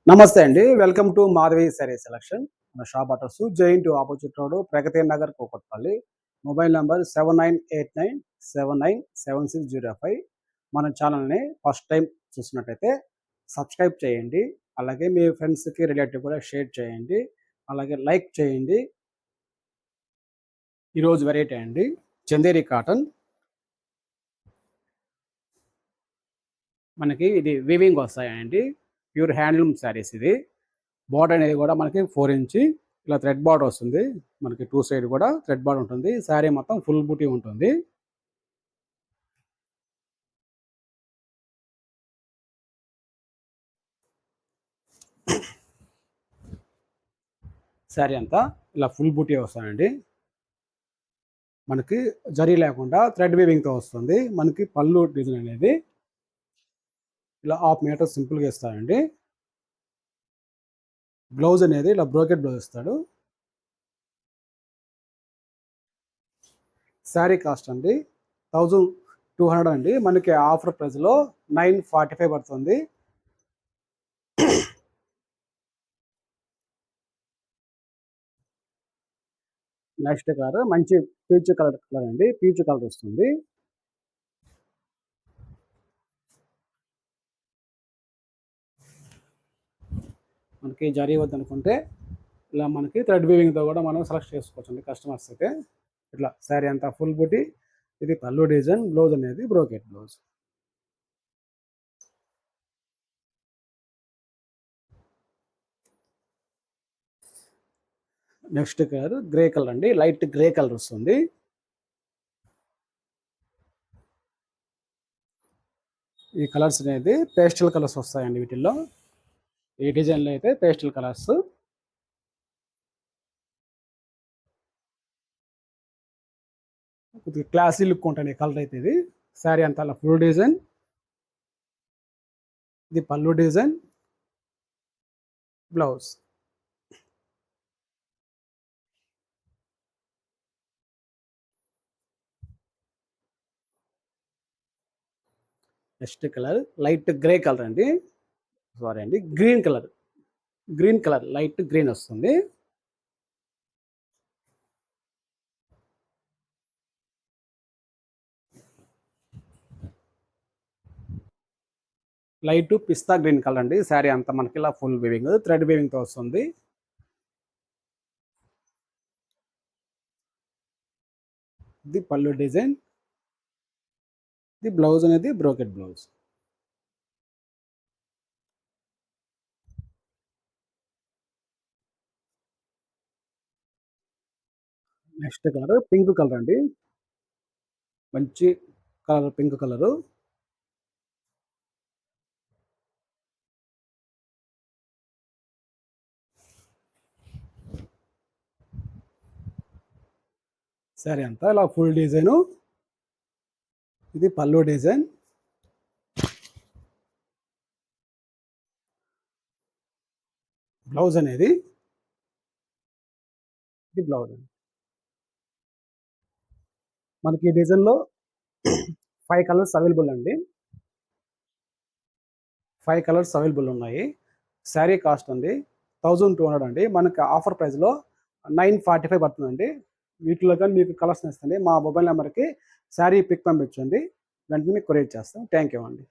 నమస్తే అండి. Welcome to Madhavi sari selection. మన shop address giant opposite road Pragathi Nagar Kukatpally. Mobile number 7989797605. మన ఛానల్‌ని ఫస్ట్ టైం చూసినట్టయితే సబ్స్క్రైబ్ చేయండి. అలాగే మీ ఫ్రెండ్స్‌కి, రిలేటివ్ కూడా షేర్ చేయండి. అలాగే లైక్ చేయండి. ఈరోజు వెరైటీ అండి చందేరి కాటన్. మనకి ఇది వీవింగ్ వస్తాయండి. ప్యూర్ హ్యాండ్లూమ్ శారీస్ ఇది. బార్డర్ అనేది కూడా మనకి 4 ఇంచ్ ఇలా థ్రెడ్ బార్డర్ వస్తుంది. మనకి 2 సైడ్ కూడా థ్రెడ్ బార్డర్ ఉంటుంది. శారీ మొత్తం ఫుల్ బూటీ ఉంటుంది. శారీ అంతా ఇలా ఫుల్ బూటీ వస్తాయండి. మనకి జరీ లేకుండా థ్రెడ్ వీవింగ్తో వస్తుంది. మనకి పళ్ళు డిజైన్ అనేది ఇలా 1/2 మీటర్ సింపుల్గా ఇస్తారండి. బ్లౌజ్ అనేది ఇలా బ్రోకెట్ బ్లౌజ్ ఇస్తాడు. శారీ కాస్ట్ అండి 1200 అండి. మనకి ఆఫర్ ప్రైస్లో 945 పడుతుంది. నెక్స్ట్ కలర్ మంచి పీచ్ కలర్ అండి. పీచ్ కలర్ వస్తుంది. మనకి జరీ వద్దనుకుంటే ఇలా మనకి థ్రెడ్ వీవింగ్తో కూడా మనం సెలెక్ట్ చేసుకోవచ్చండి కస్టమర్స్ అయితే. ఇట్లా శారీ అంతా ఫుల్ బుటీ. ఇది పళ్ళు డిజైన్, బ్లౌజ్ అనేది brocade blouse. Next colour grey colour అండి. లైట్ గ్రే కలర్ వస్తుంది. ఈ కలర్స్ అనేది పేస్టల్ కలర్స్ వస్తాయండి వీటిల్లో. ఈ డిజైన్లో అయితే పేస్టల్ కలర్స్. కొద్దిగా క్లాసీ లుక్ ఉంటుంది కలర్ అయితే ఇది. శారీ అంతా అలా ఫుల్ డిజైన్. ఇది పళ్ళు design, blouse. Next colour light grey colour అండి. సారీ అండి, green colour. Green colour light green వస్తుంది. లైట్ పిస్తా గ్రీన్ కలర్ అండి. శారీ అంతా మనకి ఇలా ఫుల్ వీవింగ్, థ్రెడ్ వీవింగ్తో వస్తుంది. ఇది పళ్ళు డిజైన్. ఇది బ్లౌజ్ అనేది brocade blouse. Next colour pink colour అండి. మంచి కలర్ పింక్ కలరు. శారీ అంతా ఇలా ఫుల్ డిజైను. ఇది పళ్ళు డిజైన్. బ్లౌజ్ అనేది ఇది బ్లౌజ్ అండి. మనకి ఈ డిజైన్లో 5 కలర్స్ అవైలబుల్ అండి. 5 కలర్స్ అవైలబుల్ ఉన్నాయి. శారీ కాస్ట్ అండి 1200 అండి. మనకి ఆఫర్ ప్రైస్లో 945 పడుతుందండి. వీటిలో కానీ మీకు కలర్స్ నచ్చితే మా మొబైల్ నెంబర్కి శారీ పిక్ పంపించండి. వెంటనే మీకు కొరియర్ చేస్తాం. థ్యాంక్ యూ అండి.